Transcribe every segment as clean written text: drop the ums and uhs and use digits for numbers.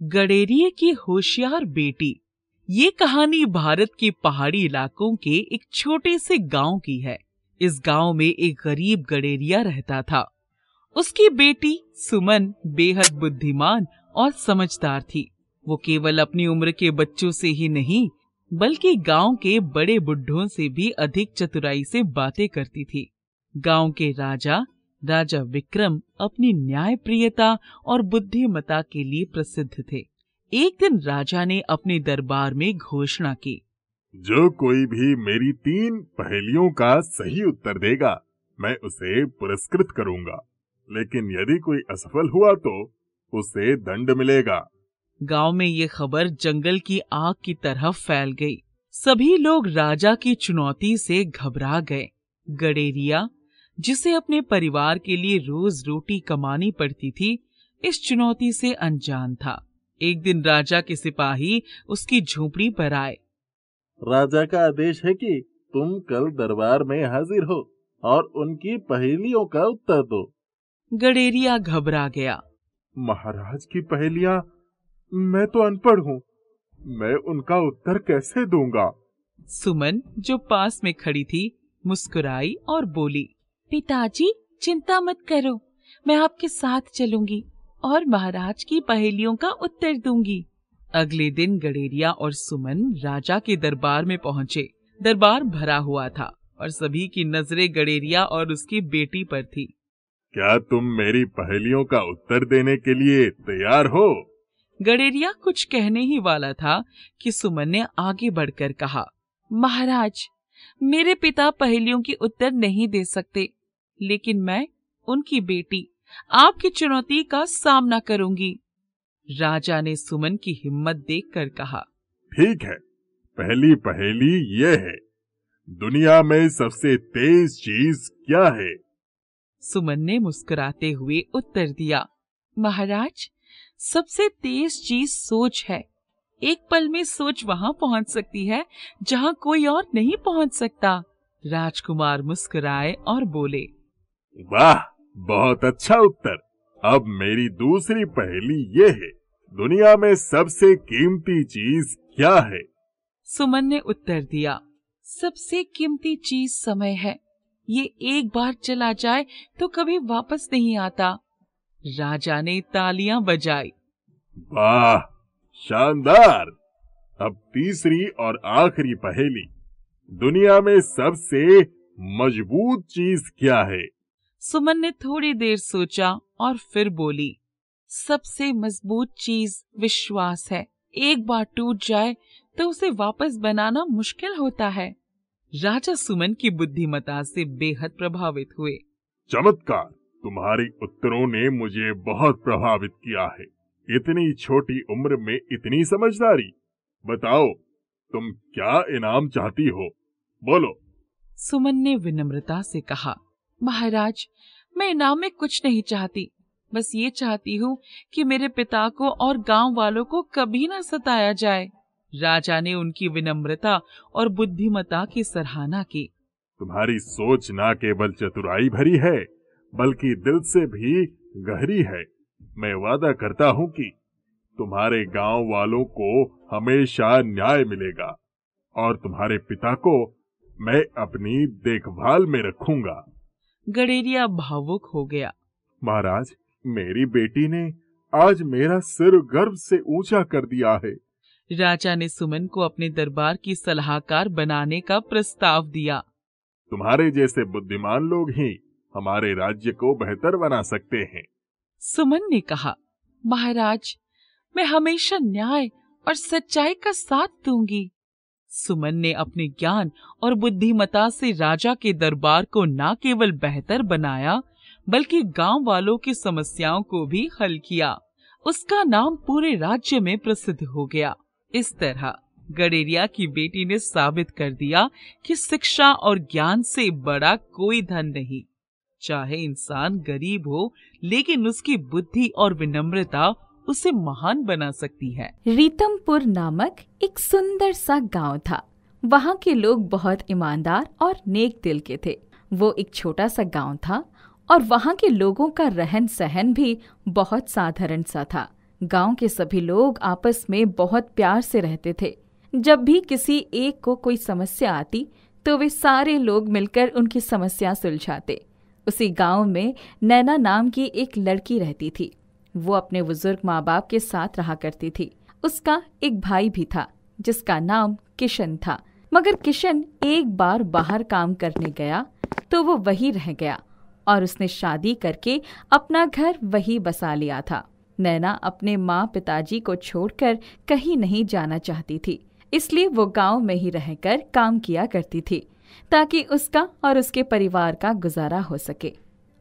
गडेरिया की होशियार बेटी। ये कहानी भारत के पहाड़ी इलाकों के एक छोटे से गांव की है। इस गांव में एक गरीब गडेरिया रहता था। उसकी बेटी सुमन बेहद बुद्धिमान और समझदार थी। वो केवल अपनी उम्र के बच्चों से ही नहीं, बल्कि गांव के बड़े बुढ़ों से भी अधिक चतुराई से बातें करती थी। गांव के राजा विक्रम अपनी न्यायप्रियता और बुद्धिमत्ता के लिए प्रसिद्ध थे। एक दिन राजा ने अपने दरबार में घोषणा की, जो कोई भी मेरी 3 पहेलियों का सही उत्तर देगा, मैं उसे पुरस्कृत करूंगा। लेकिन यदि कोई असफल हुआ तो उसे दंड मिलेगा। गांव में ये खबर जंगल की आग की तरह फैल गई। सभी लोग राजा की चुनौती से घबरा गए। गडेरिया, जिसे अपने परिवार के लिए रोज रोटी कमानी पड़ती थी, इस चुनौती से अनजान था। एक दिन राजा के सिपाही उसकी झोपड़ी पर आए। राजा का आदेश है कि तुम कल दरबार में हाजिर हो और उनकी पहेलियों का उत्तर दो। गडेरिया घबरा गया। महाराज की पहेलियां, मैं तो अनपढ़ हूँ, मैं उनका उत्तर कैसे दूंगा? सुमन, जो पास में खड़ी थी, मुस्कुराई और बोली, पिताजी चिंता मत करो, मैं आपके साथ चलूंगी और महाराज की पहेलियों का उत्तर दूंगी। अगले दिन गडेरिया और सुमन राजा के दरबार में पहुँचे। दरबार भरा हुआ था और सभी की नजरें गडेरिया और उसकी बेटी पर थी। क्या तुम मेरी पहेलियों का उत्तर देने के लिए तैयार हो? गडेरिया कुछ कहने ही वाला था कि सुमन ने आगे बढ़कर कहा, महाराज, मेरे पिता पहेलियों के उत्तर नहीं दे सकते, लेकिन मैं, उनकी बेटी, आपकी चुनौती का सामना करूंगी। राजा ने सुमन की हिम्मत देखकर कहा, ठीक है, पहली पहेली ये है, दुनिया में सबसे तेज चीज क्या है? सुमन ने मुस्कुराते हुए उत्तर दिया, महाराज, सबसे तेज चीज सोच है। एक पल में सोच वहां पहुंच सकती है जहां कोई और नहीं पहुंच सकता। राजकुमार मुस्कुराए और बोले, वाह, बहुत अच्छा उत्तर। अब मेरी दूसरी पहेली ये है, दुनिया में सबसे कीमती चीज क्या है? सुमन ने उत्तर दिया, सबसे कीमती चीज समय है। ये एक बार चला जाए तो कभी वापस नहीं आता। राजा ने तालियां बजाई। वाह, शानदार। अब तीसरी और आखिरी पहेली, दुनिया में सबसे मजबूत चीज क्या है? सुमन ने थोड़ी देर सोचा और फिर बोली, सबसे मजबूत चीज विश्वास है। एक बार टूट जाए तो उसे वापस बनाना मुश्किल होता है। राजा सुमन की बुद्धिमत्ता से बेहद प्रभावित हुए। चमत्कार, तुम्हारे उत्तरों ने मुझे बहुत प्रभावित किया है। इतनी छोटी उम्र में इतनी समझदारी। बताओ, तुम क्या इनाम चाहती हो? बोलो। सुमन ने विनम्रता से कहा, महाराज, मैं इनाम में कुछ नहीं चाहती, बस ये चाहती हूँ कि मेरे पिता को और गांव वालों को कभी ना सताया जाए। राजा ने उनकी विनम्रता और बुद्धिमत्ता की सराहना की। तुम्हारी सोच न केवल चतुराई भरी है, बल्कि दिल से भी गहरी है। मैं वादा करता हूँ कि तुम्हारे गांव वालों को हमेशा न्याय मिलेगा और तुम्हारे पिता को मैं अपनी देखभाल में रखूंगा। गडेरिया भावुक हो गया। महाराज, मेरी बेटी ने आज मेरा सिर गर्व से ऊंचा कर दिया है। राजा ने सुमन को अपने दरबार की सलाहकार बनाने का प्रस्ताव दिया। तुम्हारे जैसे बुद्धिमान लोग ही हमारे राज्य को बेहतर बना सकते हैं। सुमन ने कहा, महाराज, मैं हमेशा न्याय और सच्चाई का साथ दूंगी। सुमन ने अपने ज्ञान और बुद्धिमत्ता से राजा के दरबार को न केवल बेहतर बनाया, बल्कि गांव वालों की समस्याओं को भी हल किया। उसका नाम पूरे राज्य में प्रसिद्ध हो गया। इस तरह गडेरिया की बेटी ने साबित कर दिया कि शिक्षा और ज्ञान से बड़ा कोई धन नहीं। चाहे इंसान गरीब हो, लेकिन उसकी बुद्धि और विनम्रता उसे महान बना सकती है। रीतमपुर नामक एक सुंदर सा गांव था। वहाँ के लोग बहुत ईमानदार और नेक दिल के थे। वो एक छोटा सा गांव था और वहाँ के लोगों का रहन सहन भी बहुत साधारण सा था। गांव के सभी लोग आपस में बहुत प्यार से रहते थे। जब भी किसी एक को कोई समस्या आती तो वे सारे लोग मिलकर उनकी समस्या सुलझाते। उसी गांव में नैना नाम की एक लड़की रहती थी। वो अपने बुजुर्ग माँ बाप के साथ रहा करती थी। उसका एक भाई भी था जिसका नाम किशन था, मगर किशन एक बार बाहर काम करने गया तो वो वहीं रह गया और उसने शादी करके अपना घर वहीं बसा लिया था। नैना अपने माँ पिताजी को छोड़कर कहीं नहीं जाना चाहती थी, इसलिए वो गांव में ही रहकर काम किया करती थी ताकि उसका और उसके परिवार का गुजारा हो सके।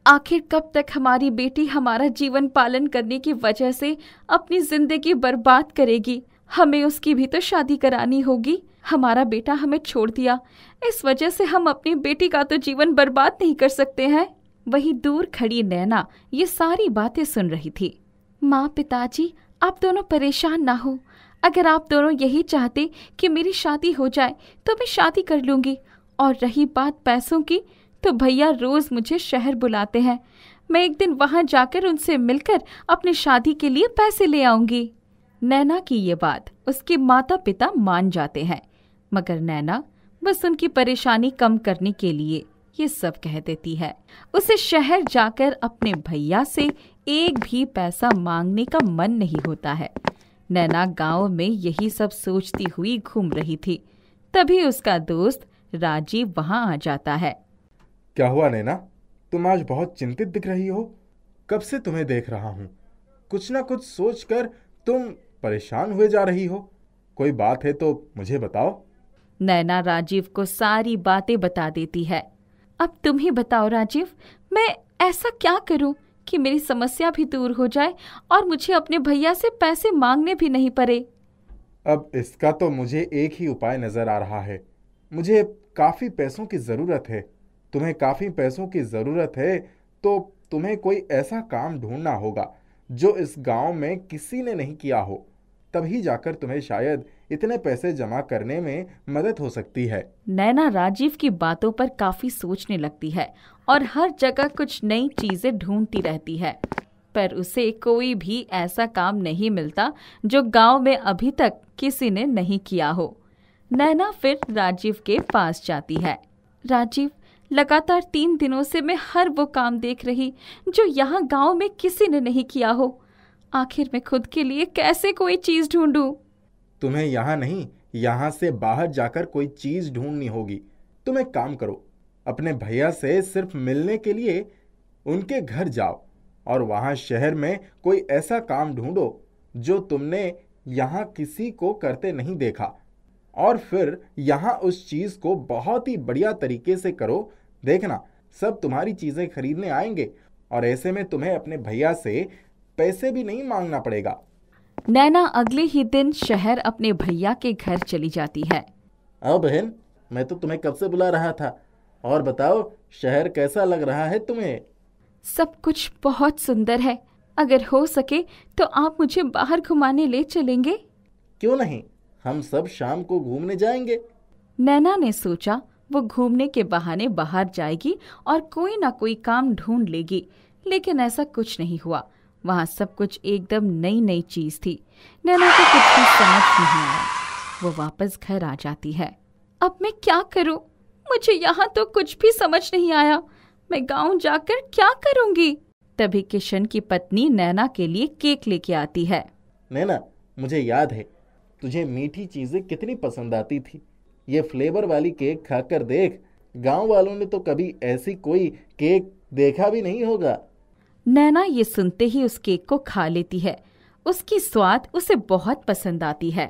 आखिर कब तक हमारी बेटी हमारा जीवन पालन करने की वजह से अपनी जिंदगी बर्बाद करेगी? हमें उसकी भी तो शादी करानी होगी। हमारा बेटा हमें छोड़ दिया, इस वजह से हम अपनी बेटी का तो जीवन बर्बाद नहीं कर सकते हैं। वहीं दूर खड़ी नैना ये सारी बातें सुन रही थी। माँ पिताजी, आप दोनों परेशान ना हो। अगर आप दोनों यही चाहते कि मेरी शादी हो जाए तो मैं शादी कर लूंगी। और रही बात पैसों की, तो भैया रोज मुझे शहर बुलाते हैं। मैं एक दिन वहां जाकर उनसे मिलकर अपनी शादी के लिए पैसे ले आऊंगी। नैना की ये बात उसके माता पिता मान जाते हैं, मगर नैना बस उनकी परेशानी कम करने के लिए ये सब कह देती है। उसे शहर जाकर अपने भैया से एक भी पैसा मांगने का मन नहीं होता है। नैना गांव में यही सब सोचती हुई घूम रही थी, तभी उसका दोस्त राजीव वहां आ जाता है। क्या हुआ नैना, तुम आज बहुत चिंतित दिख रही हो। कब से तुम्हें देख रहा हूँ, कुछ ना कुछ सोचकर तुम परेशान हुए जा रही हो। कोई बात है तो मुझे बताओ। नैना राजीव को सारी बातें बता देती है। अब तुम ही बताओ राजीव, मैं ऐसा क्या करूं कि मेरी समस्या भी दूर हो जाए और मुझे अपने भैया से पैसे मांगने भी नहीं पड़े। अब इसका तो मुझे एक ही उपाय नजर आ रहा है। मुझे काफी पैसों की जरूरत है। तुम्हें काफी पैसों की जरूरत है तो तुम्हें कोई ऐसा काम ढूंढना होगा जो इस गांव में किसी ने नहीं किया हो, तभी जाकर तुम्हें शायद इतने पैसे जमा करने में मदद हो सकती है। नैना राजीव की बातों पर काफी सोचने लगती है और हर जगह कुछ नई चीजें ढूंढती रहती है, पर उसे कोई भी ऐसा काम नहीं मिलता जो गांव में अभी तक किसी ने नहीं किया हो। नैना फिर राजीव के पास जाती है। राजीव, लगातार 3 दिनों से मैं हर वो काम देख रही जो यहाँ गांव में किसी ने नहीं किया हो। आखिर मैं खुद के लिए कैसे कोई चीज ढूंढूं? तुम्हें यहाँ नहीं, यहाँ से बाहर जाकर कोई चीज ढूंढनी होगी। तुम एक काम करो, अपने भैया से सिर्फ मिलने के लिए उनके घर जाओ और वहाँ शहर में कोई ऐसा काम ढूंढो जो तुमने यहाँ किसी को करते नहीं देखा, और फिर यहाँ उस चीज को बहुत ही बढ़िया तरीके से करो। देखना, सब तुम्हारी चीजें खरीदने आएंगे और ऐसे में तुम्हें अपने भैया से पैसे भी नहीं मांगना पड़ेगा। नैना अगले ही दिन शहर अपने भैया के घर चली जाती है। आओ बहन, मैं तो तुम्हें कब से बुला रहा था। और बताओ, शहर कैसा लग रहा है तुम्हें? सब कुछ बहुत सुंदर है। अगर हो सके तो आप मुझे बाहर घुमाने ले चलेंगे? क्यों नहीं, हम सब शाम को घूमने जाएंगे। नैना ने सोचा वो घूमने के बहाने बाहर जाएगी और कोई ना कोई काम ढूंढ लेगी, लेकिन ऐसा कुछ नहीं हुआ। वहाँ सब कुछ एकदम नई नई चीज थी। नैना को कुछ भी समझ नहीं आया। वो वापस घर आ जाती है। अब मैं क्या करूं? मुझे यहाँ तो कुछ भी समझ नहीं आया। मैं गांव जाकर क्या करूंगी? तभी किशन की पत्नी नैना के लिए केक लेके आती है। नैना, मुझे याद है तुझे मीठी चीजें कितनी पसंद आती थी। ये फ्लेवर वाली केक खाकर देख, गांव वालों ने तो कभी ऐसी कोई केक देखा भी नहीं होगा। नैना ये सुनते ही उस केक को खा लेती है। उसकी स्वाद उसे बहुत पसंद आती है।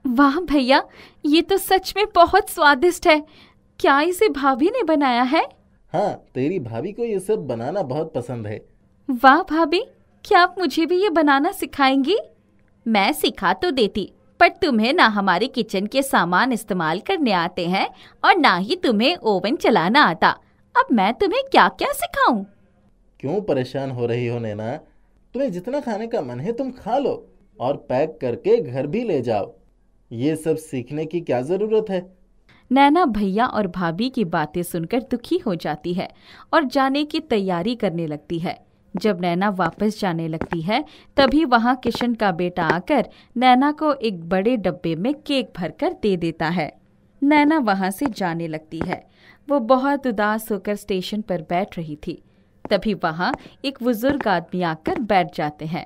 वाह भैया, ये तो सच में बहुत स्वादिष्ट है। क्या इसे भाभी ने बनाया है? हाँ, तेरी भाभी को ये सब बनाना बहुत पसंद है। वाह भाभी, क्या आप मुझे भी ये बनाना सिखाएंगी? मैं सिखा तो देती, पर तुम्हें ना हमारे किचन के सामान इस्तेमाल करने आते हैं और ना ही तुम्हें ओवन चलाना आता। अब मैं तुम्हें क्या क्या सिखाऊं? क्यों परेशान हो रही हो नैना? तुम्हें जितना खाने का मन है तुम खा लो और पैक करके घर भी ले जाओ। ये सब सीखने की क्या जरूरत है? नैना भैया और भाभी की बातें सुनकर दुखी हो जाती है और जाने की तैयारी करने लगती है, जब नैना वापस जाने लगती है तभी वहाँ किशन का बेटा आकर नैना को एक बड़े डब्बे में केक भरकर दे देता है। नैना वहाँ से जाने लगती है। वो बहुत उदास होकर स्टेशन पर बैठ रही थी। तभी वहाँ एक बुजुर्ग आदमी आकर बैठ जाते हैं।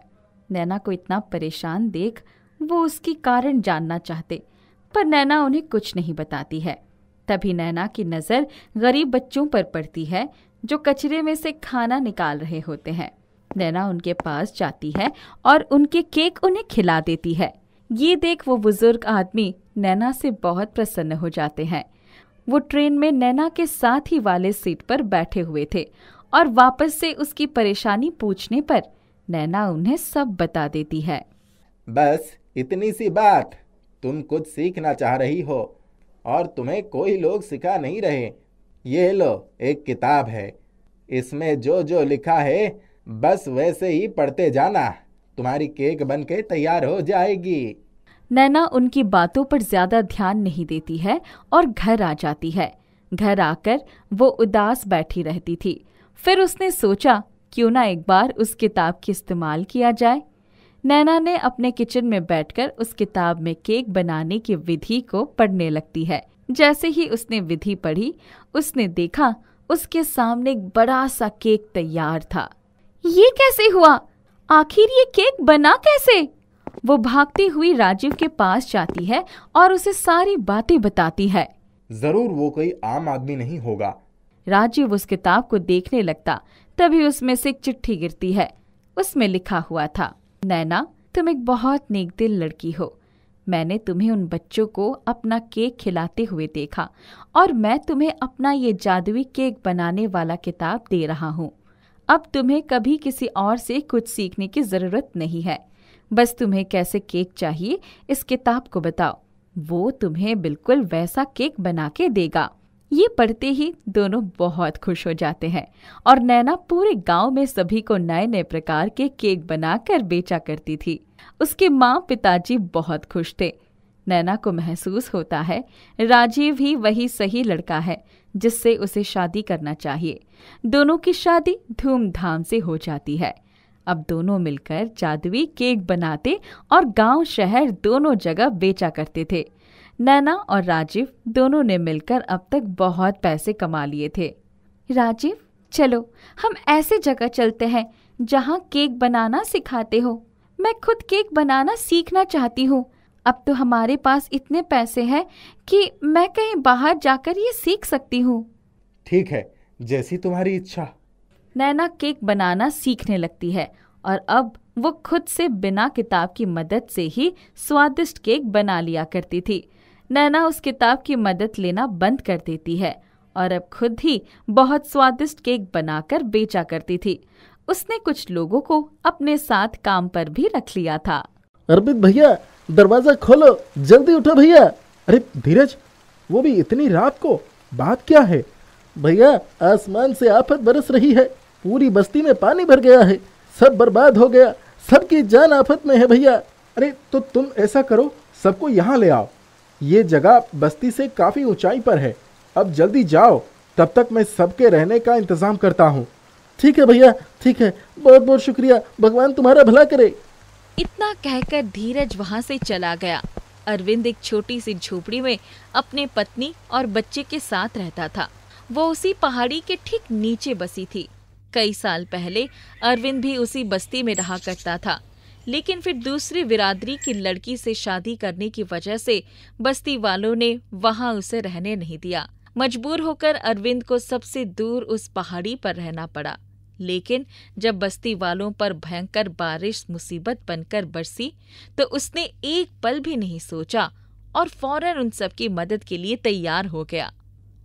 नैना को इतना परेशान देख वो उसकी कारण जानना चाहते, पर नैना उन्हें कुछ नहीं बताती है। तभी नैना की नज़र गरीब बच्चों पर पड़ती है जो कचरे में से खाना निकाल रहे होते हैं। नैना उनके पास जाती है और उनके केक उन्हें खिला देती है। ये देख वो बुजुर्ग आदमी नैना से बहुत प्रसन्न हो जाते हैं। वो ट्रेन में नैना के साथ ही वाले सीट पर बैठे हुए थे और वापस से उसकी परेशानी पूछने पर नैना उन्हें सब बता देती है। बस इतनी सी बात, तुम कुछ सीखना चाह रही हो और तुम्हें कोई लोग सिखा नहीं रहे। ये लो, एक किताब है, इसमें जो जो लिखा है बस वैसे ही पढ़ते जाना, तुम्हारी केक बन के तैयार हो जाएगी। नैना उनकी बातों पर ज्यादा ध्यान नहीं देती है और घर आ जाती है। घर आकर वो उदास बैठी रहती थी। फिर उसने सोचा क्यों ना एक बार उस किताब की इस्तेमाल किया जाए। नैना ने अपने किचन में बैठकर उस किताब में केक बनाने की विधि को पढ़ने लगती है। जैसे ही उसने विधि पढ़ी, उसने देखा उसके सामने एक बड़ा सा केक तैयार था। ये कैसे हुआ? आखिर ये केक बना कैसे? वो भागती हुई राजीव के पास जाती है और उसे सारी बातें बताती है। जरूर वो कोई आम आदमी नहीं होगा। राजीव उस किताब को देखने लगता, तभी उसमें से एक चिट्ठी गिरती है। उसमें लिखा हुआ था, नैना, तुम एक बहुत नेक दिल लड़की हो। मैंने तुम्हें उन बच्चों को अपना केक खिलाते हुए देखा और मैं तुम्हें अपना ये जादुई केक बनाने वाला किताब दे रहा हूँ। अब तुम्हें कभी किसी और से कुछ सीखने की जरूरत नहीं है। बस तुम्हें कैसे केक चाहिए इस किताब को बताओ, वो तुम्हें बिल्कुल वैसा केक बना के देगा। ये पढ़ते ही दोनों बहुत खुश हो जाते हैं और नैना पूरे गांव में सभी को नए नए प्रकार के केक बनाकर बेचा करती थी। उसके माँ पिताजी बहुत खुश थे। नैना को महसूस होता है राजीव ही वही सही लड़का है जिससे उसे शादी करना चाहिए। दोनों की शादी धूमधाम से हो जाती है। अब दोनों मिलकर जादुई केक बनाते और गांव शहर दोनों जगह बेचा करते थे। नैना और राजीव दोनों ने मिलकर अब तक बहुत पैसे कमा लिए थे। राजीव, चलो हम ऐसे जगह चलते हैं जहाँ केक बनाना सिखाते हो। मैं खुद केक बनाना सीखना चाहती हूँ। अब तो हमारे पास इतने पैसे हैं कि मैं कहीं बाहर जाकर ये सीख सकती हूँ। ठीक है, जैसी तुम्हारी इच्छा। नैना केक बनाना सीखने लगती है और अब वो खुद से बिना किताब की मदद से ही स्वादिष्ट केक बना लिया करती थी। नैना उस किताब की मदद लेना बंद कर देती है और अब खुद ही बहुत स्वादिष्ट केक बनाकर बेचा करती थी। उसने कुछ लोगों को अपने साथ काम पर भी रख लिया था। अर्पित भैया, दरवाजा खोलो, जल्दी उठो भैया। अरे धीरज, वो भी इतनी रात को, बात क्या है? भैया, आसमान से आफत बरस रही है, पूरी बस्ती में पानी भर गया है, सब बर्बाद हो गया, सबकी जान आफत में है भैया। अरे तो तुम ऐसा करो, सबको यहाँ ले आओ। ये जगह बस्ती से काफी ऊंचाई पर है। अब जल्दी जाओ, तब तक मैं सबके रहने का इंतजाम करता हूँ। ठीक है भैया, ठीक है, बहुत बहुत शुक्रिया, भगवान तुम्हारा भला करे। इतना कहकर धीरज वहाँ से चला गया। अरविंद एक छोटी सी झोपड़ी में अपने पत्नी और बच्चे के साथ रहता था। वो उसी पहाड़ी के ठीक नीचे बसी थी। कई साल पहले अरविंद भी उसी बस्ती में रहा करता था, लेकिन फिर दूसरी बिरादरी की लड़की से शादी करने की वजह से बस्ती वालों ने वहां उसे रहने नहीं दिया। मजबूर होकर अरविंद को सबसे दूर उस पहाड़ी पर रहना पड़ा। लेकिन जब बस्ती वालों पर भयंकर बारिश मुसीबत बनकर बरसी तो उसने एक पल भी नहीं सोचा और फौरन उन सब की मदद के लिए तैयार हो गया।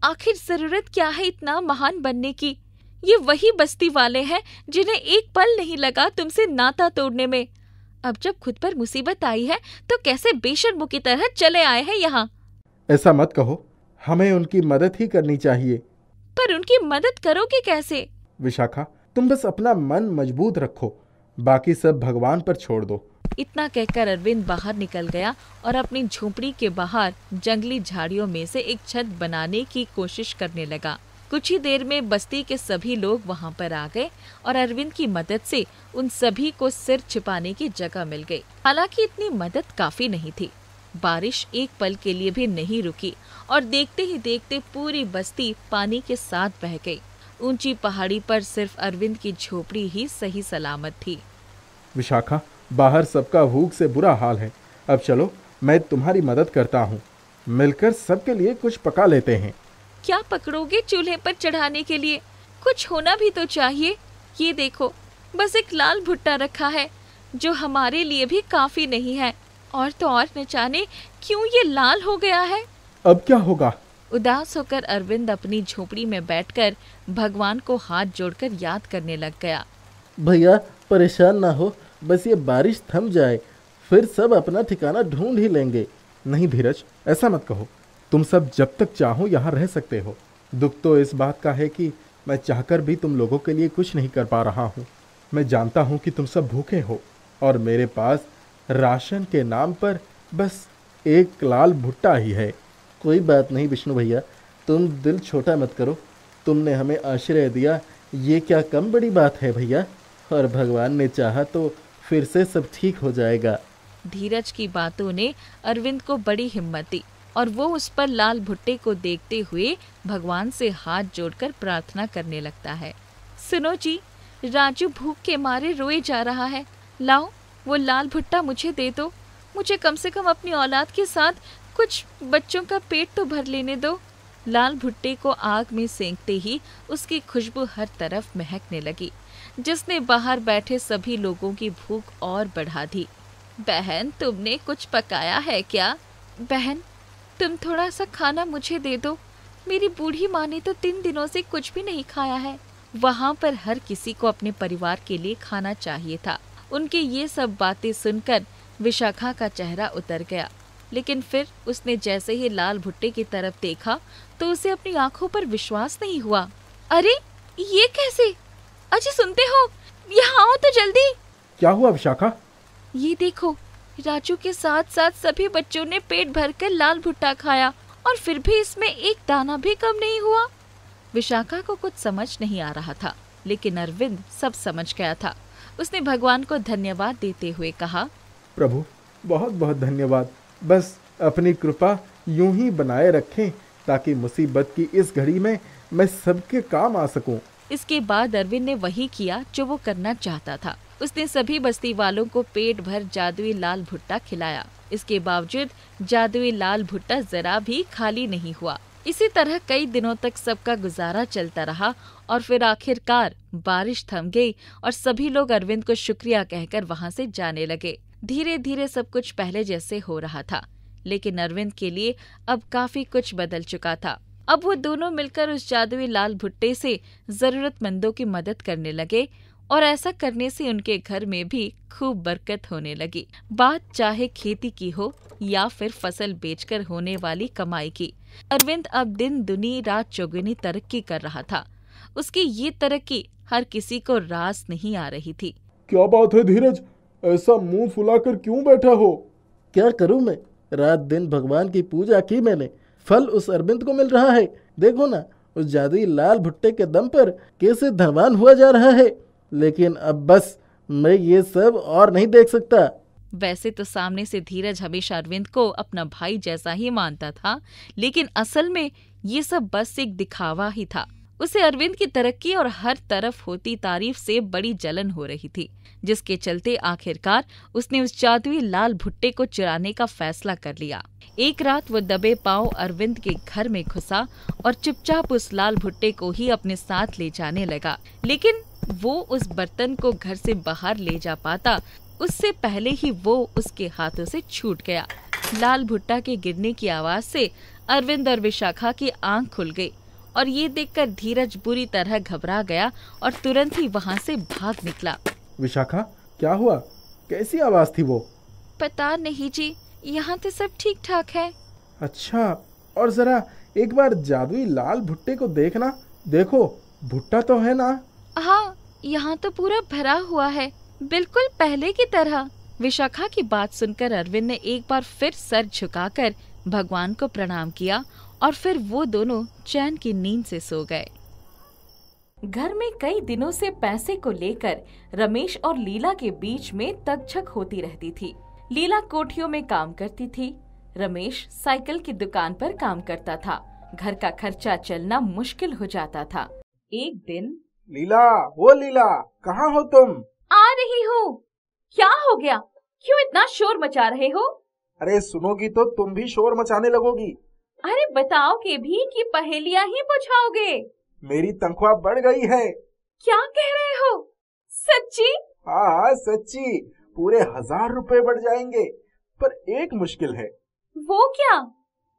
आखिर जरूरत क्या है इतना महान बनने की? ये वही बस्ती वाले हैं जिन्हें एक पल नहीं लगा तुमसे नाता तोड़ने में। अब जब खुद पर मुसीबत आई है तो कैसे बेशर्मों की तरह चले आए हैं यहाँ। ऐसा मत कहो, हमें उनकी मदद ही करनी चाहिए। पर उनकी मदद करोगे कैसे? विशाखा, तुम बस अपना मन मजबूत रखो, बाकी सब भगवान पर छोड़ दो। इतना कहकर अरविंद बाहर निकल गया और अपनी झोपड़ी के बाहर जंगली झाड़ियों में से एक छत बनाने की कोशिश करने लगा। कुछ ही देर में बस्ती के सभी लोग वहां पर आ गए और अरविंद की मदद से उन सभी को सिर छिपाने की जगह मिल गई। हालांकि इतनी मदद काफी नहीं थी। बारिश एक पल के लिए भी नहीं रुकी और देखते ही देखते पूरी बस्ती पानी के साथ बह गई। ऊंची पहाड़ी पर सिर्फ अरविंद की झोपड़ी ही सही सलामत थी। विशाखा, बाहर सबका भूख से बुरा हाल है। अब चलो, मैं तुम्हारी मदद करता हूँ। मिलकर सबके लिए कुछ पका लेते हैं। क्या पकड़ोगे चूल्हे पर चढ़ाने के लिए? कुछ होना भी तो चाहिए। ये देखो, बस एक लाल भुट्टा रखा है जो हमारे लिए भी काफी नहीं है। और तो और न जाने क्यों ये लाल हो गया है। अब क्या होगा? उदास होकर अरविंद अपनी झोपड़ी में बैठकर भगवान को हाथ जोड़कर याद करने लग गया। भैया परेशान ना हो, बस ये बारिश थम जाए, फिर सब अपना ठिकाना ढूंढ ही लेंगे। नहीं धीरज, ऐसा मत कहो। तुम सब जब तक चाहो यहाँ रह सकते हो। दुख तो इस बात का है कि मैं चाहकर भी तुम लोगों के लिए कुछ नहीं कर पा रहा हूँ। मैं जानता हूँ कि तुम सब भूखे हो और मेरे पास राशन के नाम पर बस एक लाल भुट्टा ही है। कोई बात नहीं विष्णु भैया, तुम दिल छोटा मत करो। तुमने हमें आश्रय दिया, ये क्या कम बड़ी बात है भैया। और भगवान ने चाहा तो फिर से सब ठीक हो जाएगा। धीरज की बातों ने अरविंद को बड़ी हिम्मत दी और वो उस पर लाल भुट्टे को देखते हुए भगवान से हाथ जोड़कर प्रार्थना करने लगता है। सुनो जी, राजू भूख के मारे रोए जा रहा है। लाओ वो लाल भुट्टा मुझे दे दो। मुझे कम से कम अपनी औलाद के साथ कुछ बच्चों का पेट तो भर लेने दो। लाल भुट्टे को आग में सेंकते ही उसकी खुशबू हर तरफ महकने लगी, जिसने बाहर बैठे सभी लोगों की भूख और बढ़ा दी। बहन, तुमने कुछ पकाया है क्या? बहन, तुम थोड़ा सा खाना मुझे दे दो। मेरी बूढ़ी माँ ने तो 3 दिनों से कुछ भी नहीं खाया है। वहाँ पर हर किसी को अपने परिवार के लिए खाना चाहिए था। उनकी ये सब बातें सुनकर विशाखा का चेहरा उतर गया, लेकिन फिर उसने जैसे ही लाल भुट्टे की तरफ देखा तो उसे अपनी आंखों पर विश्वास नहीं हुआ। अरे ये कैसे? अजी सुनते हो? यहाँ आओ तो जल्दी। क्या हुआ विशाखा? ये देखो, राजू के साथ साथ सभी बच्चों ने पेट भरकर लाल भुट्टा खाया और फिर भी इसमें एक दाना भी कम नहीं हुआ। विशाखा को कुछ समझ नहीं आ रहा था, लेकिन अरविंद सब समझ गया था। उसने भगवान को धन्यवाद देते हुए कहा, प्रभु बहुत बहुत धन्यवाद। बस अपनी कृपा यूं ही बनाए रखें ताकि मुसीबत की इस घड़ी में मैं सबके काम आ सकूं। इसके बाद अरविंद ने वही किया जो वो करना चाहता था। उसने सभी बस्ती वालों को पेट भर जादुई लाल भुट्टा खिलाया। इसके बावजूद जादुई लाल भुट्टा जरा भी खाली नहीं हुआ। इसी तरह कई दिनों तक सबका गुजारा चलता रहा और फिर आखिरकार बारिश थम गई और सभी लोग अरविंद को शुक्रिया कहकर वहां से जाने लगे। धीरे धीरे सब कुछ पहले जैसे हो रहा था, लेकिन अरविंद के लिए अब काफी कुछ बदल चुका था। अब वो दोनों मिलकर उस जादुई लाल भुट्टे से जरूरतमंदों की मदद करने लगे और ऐसा करने से उनके घर में भी खूब बरकत होने लगी। बात चाहे खेती की हो या फिर फसल बेचकर होने वाली कमाई की, अरविंद अब दिन दुनी रात चौगुनी तरक्की कर रहा था। उसकी ये तरक्की हर किसी को रास नहीं आ रही थी। क्या बात है धीरज, ऐसा मुंह फुलाकर क्यों बैठा हो? क्या करूं मैं, रात दिन भगवान की पूजा की मैंने, फल उस अरविंद को मिल रहा है। देखो ना, उस जादुई लाल भुट्टे के दम पर कैसे धनवान हुआ जा रहा है। लेकिन अब बस मैं ये सब और नहीं देख सकता। वैसे तो सामने से धीरज हमेशा अरविंद को अपना भाई जैसा ही मानता था, लेकिन असल में ये सब बस एक दिखावा ही था। उसे अरविंद की तरक्की और हर तरफ होती तारीफ से बड़ी जलन हो रही थी, जिसके चलते आखिरकार उसने उस जादुई लाल भुट्टे को चुराने का फैसला कर लिया। एक रात वो दबे पांव अरविंद के घर में घुसा और चुपचाप उस लाल भुट्टे को ही अपने साथ ले जाने लगा। लेकिन वो उस बर्तन को घर से बाहर ले जा पाता उससे पहले ही वो उसके हाथों से छूट गया। लाल भुट्टा के गिरने की आवाज से अरविंद और विशाखा की आंख खुल गई और ये देखकर धीरज बुरी तरह घबरा गया और तुरंत ही वहाँ से भाग निकला। विशाखा, क्या हुआ? कैसी आवाज थी वो? पता नहीं जी, यहाँ तो सब ठीक ठाक है। अच्छा, और जरा एक बार जादुई लाल भुट्टे को देखना। देखो, भुट्टा तो है ना? हाँ, यहाँ तो पूरा भरा हुआ है, बिल्कुल पहले की तरह। विशाखा की बात सुनकर अरविंद ने एक बार फिर सर झुकाकर भगवान को प्रणाम किया और फिर वो दोनों चैन की नींद से सो गए। घर में कई दिनों से पैसे को लेकर रमेश और लीला के बीच में तकझक होती रहती थी। लीला कोठियों में काम करती थी, रमेश साइकिल की दुकान पर काम करता था। घर का खर्चा चलना मुश्किल हो जाता था। एक दिन, लीला, वो लीला, कहाँ हो तुम? आ रही हूँ। क्या हो गया? क्यों इतना शोर मचा रहे हो? अरे सुनोगी तो तुम भी शोर मचाने लगोगी। अरे बताओगे भी कि पहेलियां ही बुझाओगे? मेरी तनख्वाह बढ़ गई है। क्या कह रहे हो? सच्ची? हाँ सच्ची, पूरे 1000 रुपए बढ़ जाएंगे। पर एक मुश्किल है। वो क्या?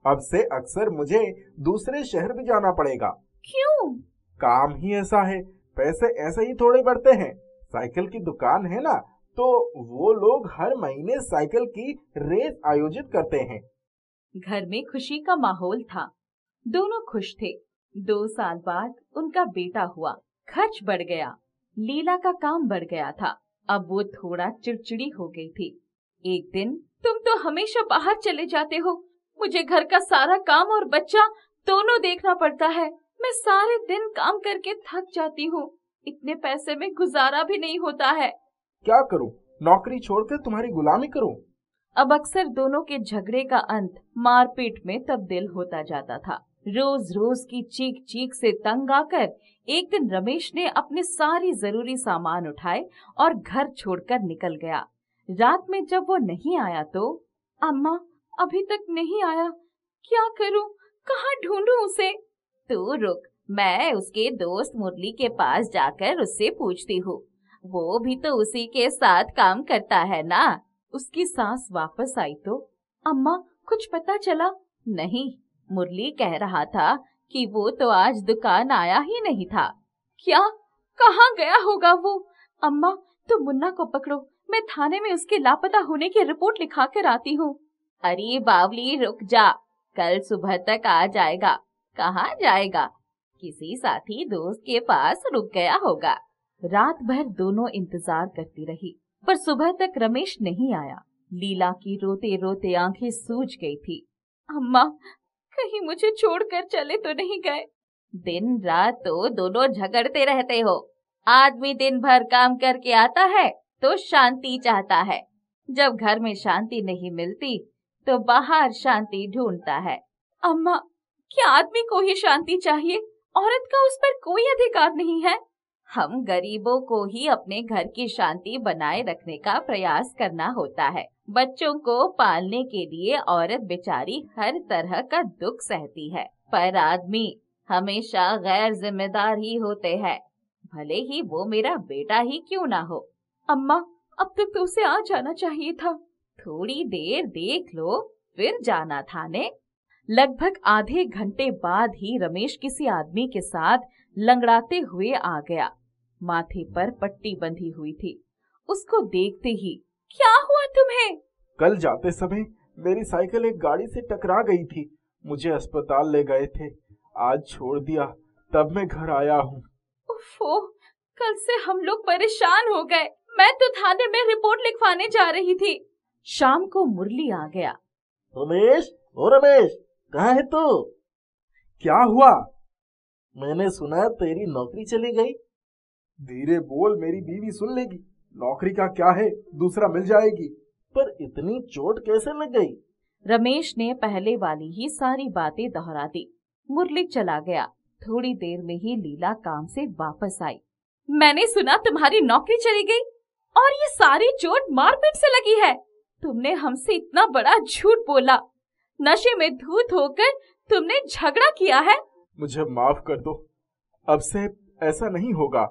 अब से अक्सर मुझे दूसरे शहर भी जाना पड़ेगा। क्यों? काम ही ऐसा है, पैसे ऐसे ही थोड़े बढ़ते हैं। साइकिल की दुकान है ना, तो वो लोग हर महीने साइकिल की रेस आयोजित करते हैं। घर में खुशी का माहौल था, दोनों खुश थे। 2 साल बाद उनका बेटा हुआ, खर्च बढ़ गया, लीला का काम बढ़ गया था। अब वो थोड़ा चिड़चिड़ी हो गई थी। एक दिन, तुम तो हमेशा बाहर चले जाते हो, मुझे घर का सारा काम और बच्चा दोनों देखना पड़ता है। मैं सारे दिन काम करके थक जाती हूँ, इतने पैसे में गुजारा भी नहीं होता है। क्या करूं? नौकरी छोड़कर तुम्हारी गुलामी करूं? अब अक्सर दोनों के झगड़े का अंत मारपीट में तब्दील होता जाता था। रोज रोज की चीख चीख से तंग आकर एक दिन रमेश ने अपने सारी जरूरी सामान उठाए और घर छोड़कर निकल गया। रात में जब वो नहीं आया तो, अम्मा अभी तक नहीं आया, क्या करूं, कहाँ ढूंढूं उसे? तू रुक, मैं उसके दोस्त मुरली के पास जाकर उससे पूछती हूँ, वो भी तो उसी के साथ काम करता है ना। उसकी सास वापस आई तो, अम्मा कुछ पता चला? नहीं, मुरली कह रहा था कि वो तो आज दुकान आया ही नहीं था। क्या? कहाँ गया होगा वो? अम्मा तुम मुन्ना को पकड़ो, मैं थाने में उसके लापता होने की रिपोर्ट लिखा कर आती हूँ। अरे बावली रुक जा, कल सुबह तक आ जाएगा। कहाँ जाएगा? किसी साथी दोस्त के पास रुक गया होगा। रात भर दोनों इंतजार करती रही, पर सुबह तक रमेश नहीं आया। लीला की रोते रोते आंखें सूज गई थी। अम्मा कहीं मुझे छोड़कर चले तो नहीं गए? दिन रात तो दोनों झगड़ते रहते हो। आदमी दिन भर काम करके आता है तो शांति चाहता है, जब घर में शांति नहीं मिलती तो बाहर शांति ढूंढता है। अम्मा क्या आदमी को ही शांति चाहिए? औरत का उस पर कोई अधिकार नहीं है। हम गरीबों को ही अपने घर की शांति बनाए रखने का प्रयास करना होता है। बच्चों को पालने के लिए औरत बेचारी हर तरह का दुख सहती है, पर आदमी हमेशा गैर जिम्मेदार ही होते हैं, भले ही वो मेरा बेटा ही क्यों ना हो। अम्मा अब तक तो उसे आ जाना चाहिए था। थोड़ी देर देख लो, फिर जाना थाने। लगभग आधे घंटे बाद ही रमेश किसी आदमी के साथ लंगड़ाते हुए आ गया। माथे पर पट्टी बंधी हुई थी। उसको देखते ही, क्या हुआ तुम्हें? कल जाते समय मेरी साइकिल एक गाड़ी से टकरा गई थी, मुझे अस्पताल ले गए थे, आज छोड़ दिया, तब मैं घर आया हूँ। उफ़ो, कल से हम लोग परेशान हो गए। मैं तो थाने में रिपोर्ट लिखवाने जा रही थी। शाम को मुरली आ गया। रमेश, ओ रमेश, कहाँ है तू? क्या हुआ? मैंने सुना तेरी नौकरी चली गई। धीरे बोल, मेरी बीवी सुन लेगी। नौकरी का क्या है, दूसरा मिल जाएगी। पर इतनी चोट कैसे लग गई? रमेश ने पहले वाली ही सारी बातें दोहरा दी। मुरली चला गया। थोड़ी देर में ही लीला काम से वापस आई। मैंने सुना तुम्हारी नौकरी चली गई और ये सारी चोट मारपीट से लगी है। तुमने हमसे इतना बड़ा झूठ बोला। नशे में धूत होकर तुमने झगड़ा किया है। मुझे माफ कर दो, अब से ऐसा नहीं होगा।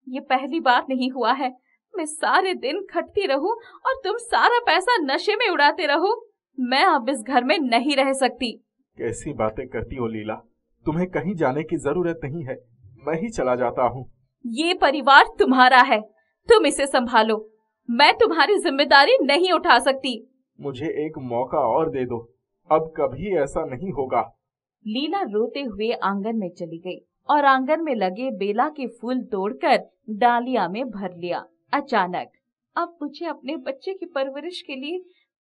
ये पहली बार नहीं हुआ है। मैं सारे दिन खटती रहूं और तुम सारा पैसा नशे में उड़ाते रहो। मैं अब इस घर में नहीं रह सकती। कैसी बातें करती हो लीला, तुम्हें कहीं जाने की जरूरत नहीं है, मैं ही चला जाता हूँ। ये परिवार तुम्हारा है, तुम इसे संभालो। मैं तुम्हारी जिम्मेदारी नहीं उठा सकती। मुझे एक मौका और दे दो, अब कभी ऐसा नहीं होगा। लीला रोते हुए आंगन में चली गई और आंगन में लगे बेला के फूल तोड़कर डालिया में भर लिया। अचानक, अब मुझे अपने बच्चे की परवरिश के लिए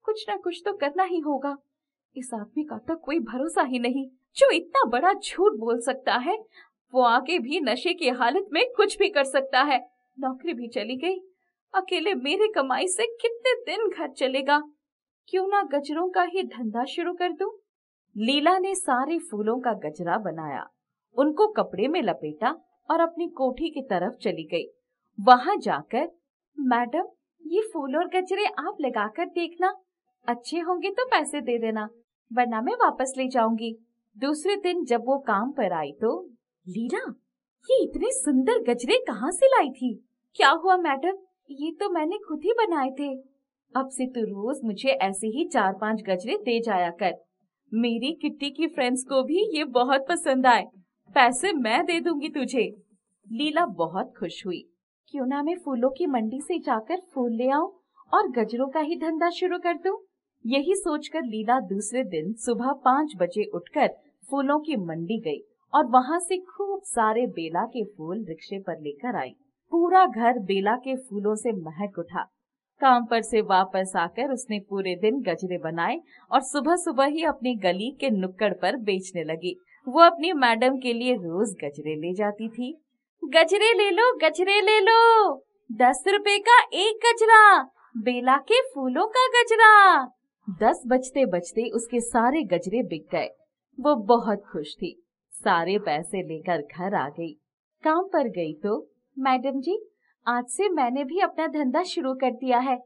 कुछ न कुछ तो करना ही होगा। इस आदमी का तो कोई भरोसा ही नहीं, जो इतना बड़ा झूठ बोल सकता है। वो आगे भी नशे की हालत में कुछ भी कर सकता है। नौकरी भी चली गई, अकेले मेरे कमाई से कितने दिन घर चलेगा। क्यों ना गजरों का ही धंधा शुरू कर दूं। लीला ने सारे फूलों का गजरा बनाया, उनको कपड़े में लपेटा और अपनी कोठी की तरफ चली गई। वहां जाकर, मैडम ये फूल और गजरे आप लगाकर देखना, अच्छे होंगे तो पैसे दे देना, वरना मैं वापस ले जाऊंगी। दूसरे दिन जब वो काम पर आई तो, लीला ये इतने सुंदर गजरे कहाँ से लाई थी? क्या हुआ मैडम? ये तो मैंने खुद ही बनाए थे। अब से तू रोज मुझे ऐसे ही 4-5 गजरे दे जाया कर। मेरी किट्टी की फ्रेंड्स को भी ये बहुत पसंद आए। पैसे मैं दे दूंगी तुझे। लीला बहुत खुश हुई। क्यों ना मैं फूलों की मंडी से जाकर फूल ले आऊं और गजरों का ही धंधा शुरू कर दूं। यही सोचकर लीला दूसरे दिन सुबह 5 बजे उठकर फूलों की मंडी गई और वहां से खूब सारे बेला के फूल रिक्शे पर लेकर आई। पूरा घर बेला के फूलों से महक उठा। काम पर से वापस आकर उसने पूरे दिन गजरे बनाए और सुबह सुबह ही अपनी गली के नुक्कड़ पर बेचने लगी। वो अपनी मैडम के लिए रोज गजरे ले जाती थी। गजरे ले लो, गजरे ले लो, 10 रुपए का एक गजरा, बेला के फूलों का गजरा। 10 बजते बजते उसके सारे गजरे बिक गए। वो बहुत खुश थी। सारे पैसे लेकर घर आ गई। काम पर गई तो, मैडम जी आज से मैंने भी अपना धंधा शुरू कर दिया है।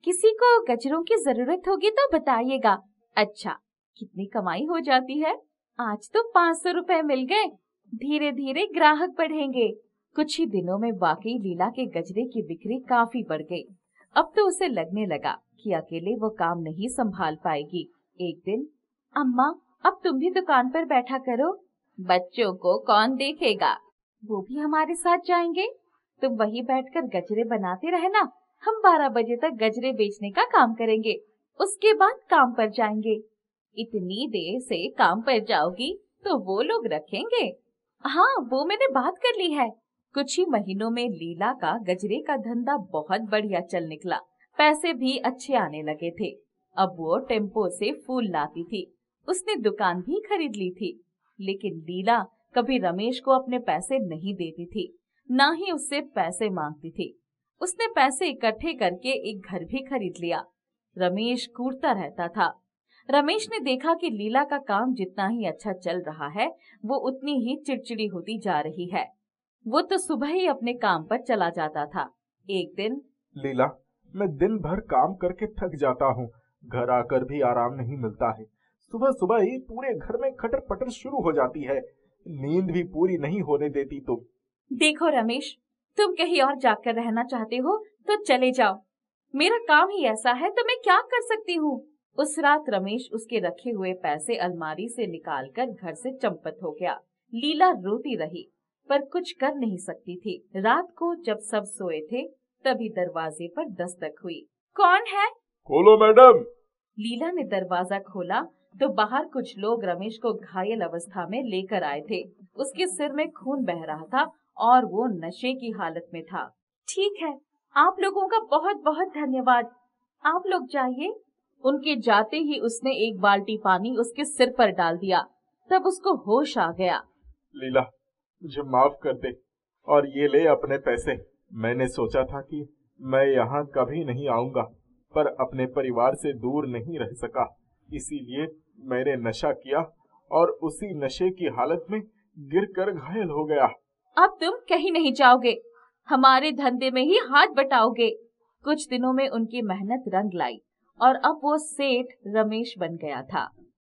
किसी को गजरों की जरूरत होगी तो बताइएगा। अच्छा, कितनी कमाई हो जाती है? आज तो 500 रुपए मिल गए। धीरे धीरे ग्राहक बढ़ेंगे। कुछ ही दिनों में वाकई लीला के गजरे की बिक्री काफी बढ़ गई। अब तो उसे लगने लगा कि अकेले वो काम नहीं संभाल पाएगी। एक दिन, अम्मा अब तुम भी दुकान पर बैठा करो, बच्चों को कौन देखेगा, वो भी हमारे साथ जाएंगे। तुम वहीं बैठकर गजरे बनाते रहना, हम 12 बजे तक गजरे बेचने का काम करेंगे, उसके बाद काम पर जाएंगे। इतनी देर से काम पर जाओगी तो वो लोग रखेंगे? हाँ, वो मैंने बात कर ली है। कुछ ही महीनों में लीला का गजरे का धंधा बहुत बढ़िया चल निकला। पैसे भी अच्छे आने लगे थे। अब वो टेम्पो से फूल लाती थी। उसने दुकान भी खरीद ली थी। लेकिन लीला कभी रमेश को अपने पैसे नहीं देती थी, ना ही उससे पैसे मांगती थी। उसने पैसे इकट्ठे करके एक घर भी खरीद लिया। रमेश कूटता रहता था। रमेश ने देखा कि लीला का काम जितना ही अच्छा चल रहा है, वो उतनी ही चिड़चिड़ी होती जा रही है। वो तो सुबह ही अपने काम पर चला जाता था। एक दिन, लीला मैं दिन भर काम करके थक जाता हूँ, घर आकर भी आराम नहीं मिलता है। सुबह सुबह ही पूरे घर में खटर पटर शुरू हो जाती है, नींद भी पूरी नहीं होने देती तुम। देखो रमेश, तुम कहीं और जाकर रहना चाहते हो तो चले जाओ, मेरा काम ही ऐसा है तो मैं क्या कर सकती हूँ। उस रात रमेश उसके रखे हुए पैसे अलमारी से निकालकर घर से चंपत हो गया। लीला रोती रही पर कुछ कर नहीं सकती थी। रात को जब सब सोए थे तभी दरवाजे पर दस्तक हुई। कौन है? खोलो मैडम। लीला ने दरवाजा खोला तो बाहर कुछ लोग रमेश को घायल अवस्था में लेकर आए थे। उसके सिर में खून बह रहा था और वो नशे की हालत में था। ठीक है, आप लोगों का बहुत बहुत धन्यवाद, आप लोग जाइए। उनके जाते ही उसने एक बाल्टी पानी उसके सिर पर डाल दिया। तब उसको होश आ गया। लीला मुझे माफ कर दे और ये ले अपने पैसे। मैंने सोचा था कि मैं यहाँ कभी नहीं आऊंगा, पर अपने परिवार से दूर नहीं रह सका, इसीलिए मैंने नशा किया और उसी नशे की हालत में गिरकर घायल हो गया। अब तुम कहीं नहीं जाओगे, हमारे धंधे में ही हाथ बटाओगे। कुछ दिनों में उनकी मेहनत रंग लाई और अब वो सेठ रमेश बन गया था।